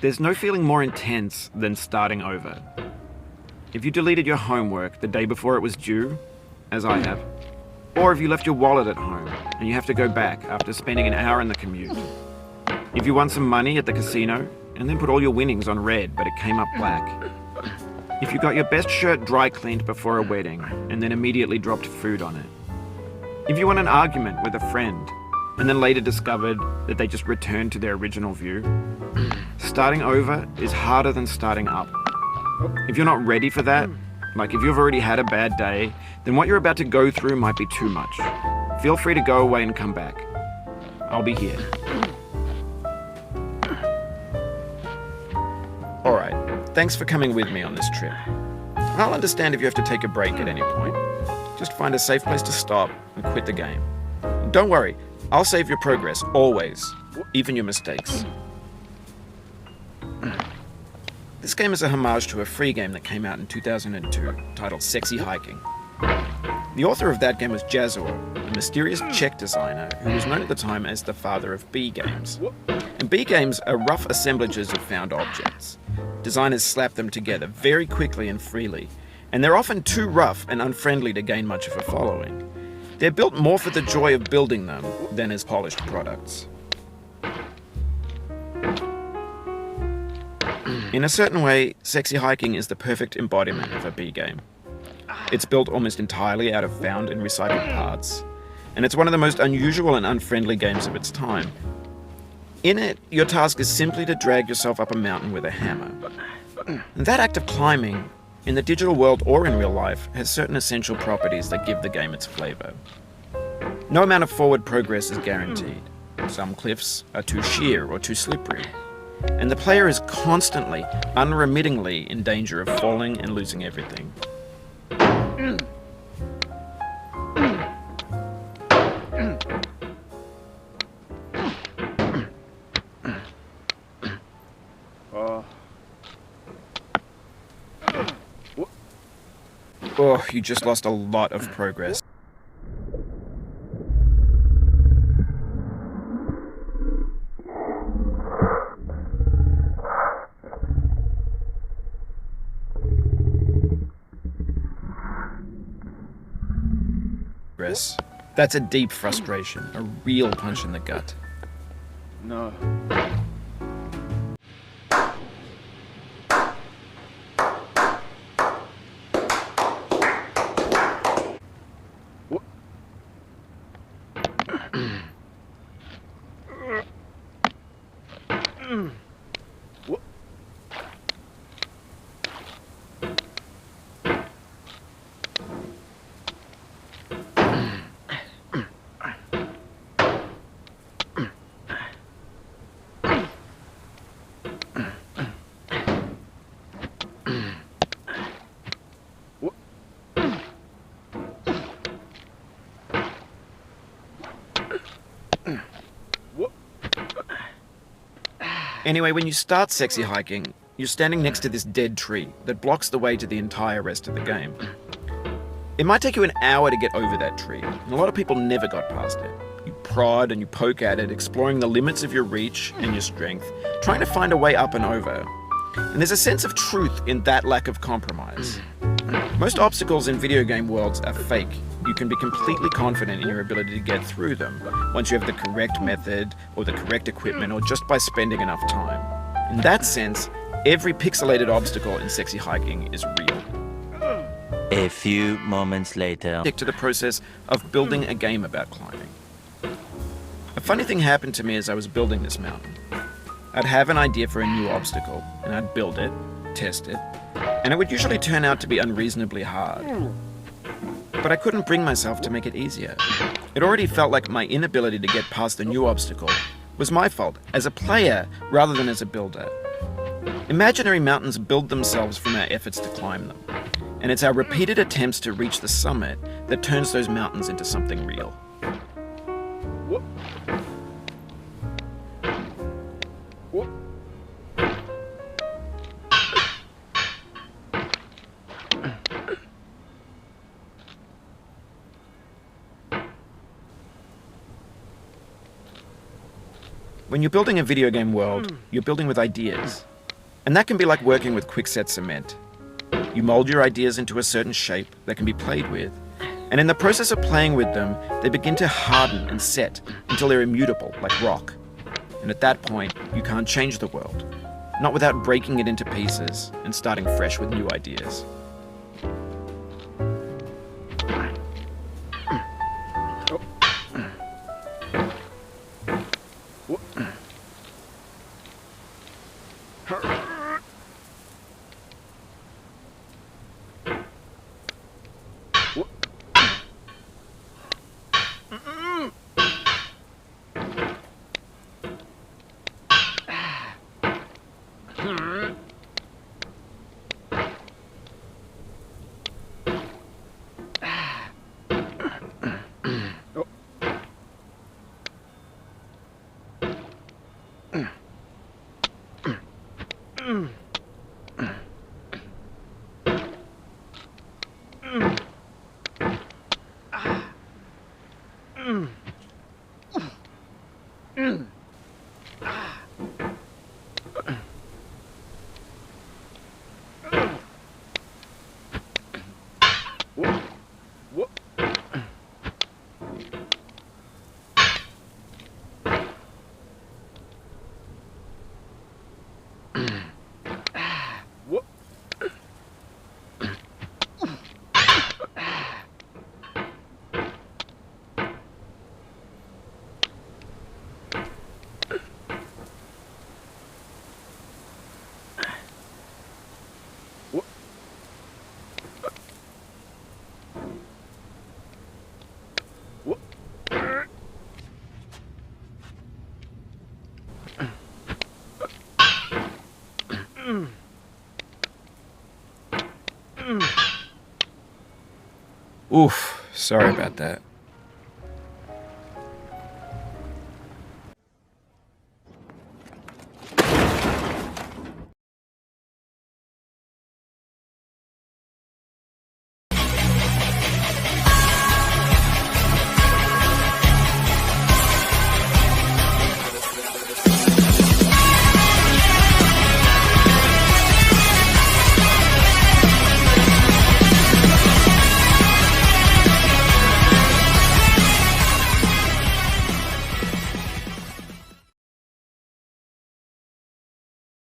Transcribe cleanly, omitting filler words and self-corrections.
There's no feeling more intense than starting over. If you deleted your homework the day before it was due, as I have, or if you left your wallet at home and you have to go back after spending an hour in the commute. If you won some money at the casino and then put all your winnings on red but it came up black. If you got your best shirt dry cleaned before a wedding and then immediately dropped food on it. If you won an argument with a friend and then later discovered that they just returned to their original view. Starting over is harder than starting up. If you're not ready for that, like if you've already had a bad day, then what you're about to go through might be too much. Feel free to go away and come back. I'll be here. Alright, thanks for coming with me on this trip. I'll understand if you have to take a break at any point. Just find a safe place to stop and quit the game. Don't worry, I'll save your progress, always, even your mistakes. This game is a homage to a free game that came out in 2002, titled Sexy Hiking. The author of that game was Jazor, a mysterious Czech designer who was known at the time as the father of B games. And B games are rough assemblages of found objects. Designers slap them together very quickly and freely, and they're often too rough and unfriendly to gain much of a following. They're built more for the joy of building them than as polished products. In a certain way, Sexy Hiking is the perfect embodiment of a B game. It's built almost entirely out of found and recycled parts, and it's one of the most unusual and unfriendly games of its time. In it, your task is simply to drag yourself up a mountain with a hammer. And that act of climbing, in the digital world or in real life, has certain essential properties that give the game its flavor. No amount of forward progress is guaranteed. Some cliffs are too sheer or too slippery. And the player is constantly, unremittingly in danger of falling and losing everything. Oh, you just lost a lot of progress. That's a deep frustration, a real punch in the gut. No. Anyway, when you start Sexy Hiking, you're standing next to this dead tree that blocks the way to the entire rest of the game. It might take you an hour to get over that tree, and a lot of people never got past it. You prod and you poke at it, exploring the limits of your reach and your strength, trying to find a way up and over. And there's a sense of truth in that lack of compromise. Most obstacles in video game worlds are fake. You can be completely confident in your ability to get through them once you have the correct method or the correct equipment or just by spending enough time. In that sense, every pixelated obstacle in Sexy Hiking is real. A few moments later. Stick to the process of building a game about climbing. A funny thing happened to me as I was building this mountain. I'd have an idea for a new obstacle, and I'd build it, test it, and it would usually turn out to be unreasonably hard. But I couldn't bring myself to make it easier. It already felt like my inability to get past the new obstacle was my fault, as a player rather than as a builder. Imaginary mountains build themselves from our efforts to climb them, and it's our repeated attempts to reach the summit that turns those mountains into something real. When you're building a video game world, you're building with ideas. And that can be like working with quickset cement. You mold your ideas into a certain shape that can be played with, and in the process of playing with them, they begin to harden and set until they're immutable, like rock. And at that point, you can't change the world, not without breaking it into pieces and starting fresh with new ideas. Oof, sorry about that.